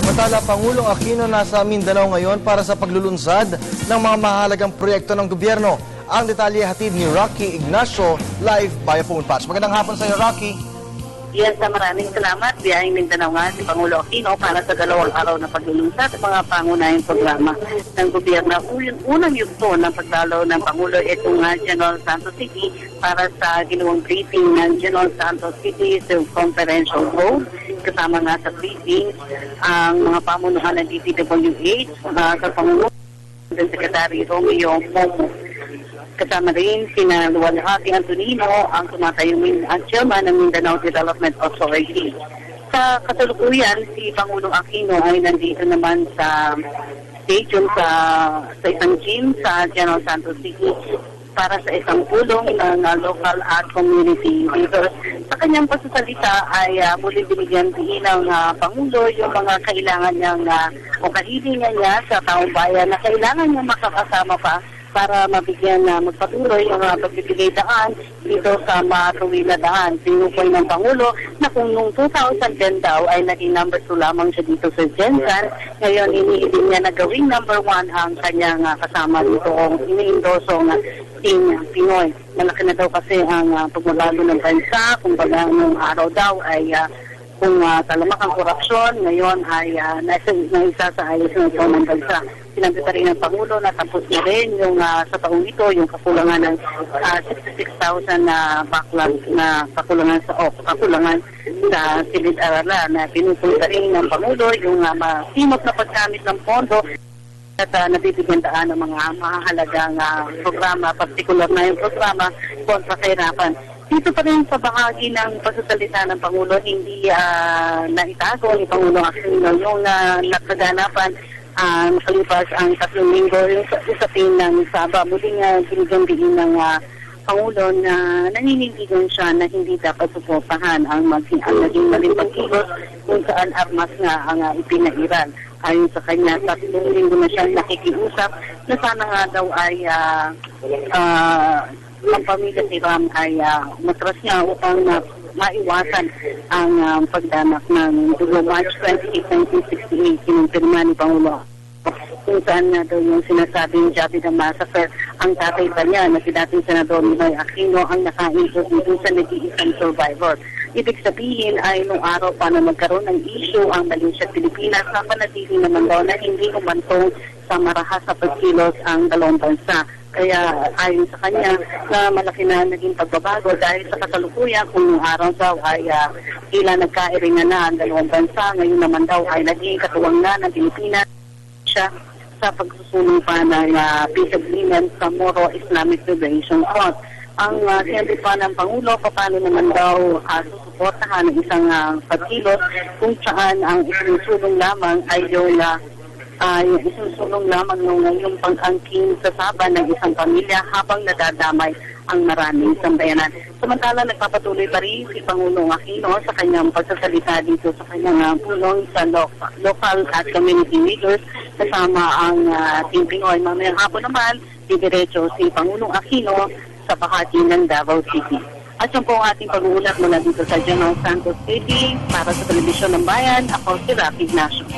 Samantala, Pangulong Aquino nasa Mindanao ngayon para sa paglulunsad ng mga mahalagang proyekto ng gobyerno. Ang detalye hatid ni Rocky Ignacio live by phone patch. Magandang hapon sa iyo, Rocky. Yes, maraming salamat. Biyahing Mindanao nga si Pangulo Aquino para sa 2 araw na paglulunsad sa mga pangunahing programa ng gobyerno. Unang yugto ng pagdalaw ng Pangulo itong General Santos City para sa ginawang briefing ng General Santos City Conferential Hall. Kasama nga sa briefing ang mga pamunuan ng DPWH, sa Pangulo, ng Secretary Romeo Momo. Kasama rin sina Luwalhati Antonino, ang tumatayong chairman ng Mindanao Development Authority. Sa kasalukuyan, si Pangulong Aquino ay nandito naman sa stadium sa isang gym sa General Santos City para sa isang pulong ng local at community leaders. Sa kanyang pagsasalita ay muli binigyan din ng Pangulo yung mga kailangan niyang o kahilingan niya sa taong bayan na kailangan niyang makakasama pa para mabigyan na magpatuloy ang pagbibigay daan dito sa matuwid na daan. Tinukoy ng Pangulo na kung noong 2010 daw ay naging number 2 lamang siya dito sa Gensan, ngayon iniibig niya na gawing number 1 ang kanyang kasama dito o iniindoso ng Team Pinoy. Malaki na daw kasi ang pagbabago ng bansa, kumbaga noong araw daw ay kung talamak ang korupsyon, ngayon ay naisa sa ayos ng ito ng bansa. Sinabi pa rin ng Pangulo na tapos na rin yung sa taong ito, yung kakulangan ng 66,000 na backlog na kakulangan sa silid-aralan na pinupunta rin ng Pangulo yung masimot na paggamit ng pondo at nabibigyan daan ng mga mahalagang programa, particular na yung programa kontra kahirapan. Dito pa rin sa bahagi ng pagsasalita ng Pangulo, hindi naitago ni Pangulo Aquino yung nakaganapan makalipas ang 3 linggo yung usapin ng Saba. Muling ginigambigin ng Pangulo na naninindigan siya na hindi dapat suportahan ang naging maling pagkilos kung saan armas nga ang ipinairal. Ayon sa kanya, 3 linggo na siya nakikiusap na sana nga daw ay ang pamilya ni Ram ay matras niya upang maiwasan ang pagdanak ng March 28, 1968, kinumpirma ni Pangulo. Kung saan nga daw yung sinasabing Jabi ng Massacre, ang tatay pa niya na si dating Senador Ninoy Aquino ang naka-input dito sa nag-iisang survivor. Ibig sabihin ay nung araw pa na magkaroon ng issue ang Malaysia at Pilipinas, napanatili naman daw na hindi umantong sa marahas sa pagkilos ang dalawang bansa. Kaya ayon sa kanya na malaki na naging pagbabago dahil sa kasalukuyan kung nung araw daw ay tila nagkairingan na ang dalawang bansa, ngayon naman daw ay naging katuwang na ng Pilipinas siya sa pagsusunod pa ng peace agreement sa Moro Islamic Liberation Front. Ang sinabi pa ng Pangulo, paano naman daw susuportahan ng isang pagkilos kung saan ang isinusulong lamang ay yung isusulong lamang yung pag-angking sa saba ng isang pamilya habang nadadamay ang maraming sambayanan. Samantala, nagpapatuloy pa rin si Pangulong Aquino sa kanyang pagsasalita dito sa kanyang pulong sa local at community leaders kasama ang Team Pinoy. Mamayang hapon naman, didiretso si Pangulong Aquino sa bahagi ng Davao City. At yan po ang ating pag-uulat mula dito sa General Santos City para sa Telebisyon ng Bayan. Ako si Rocky Ignacio.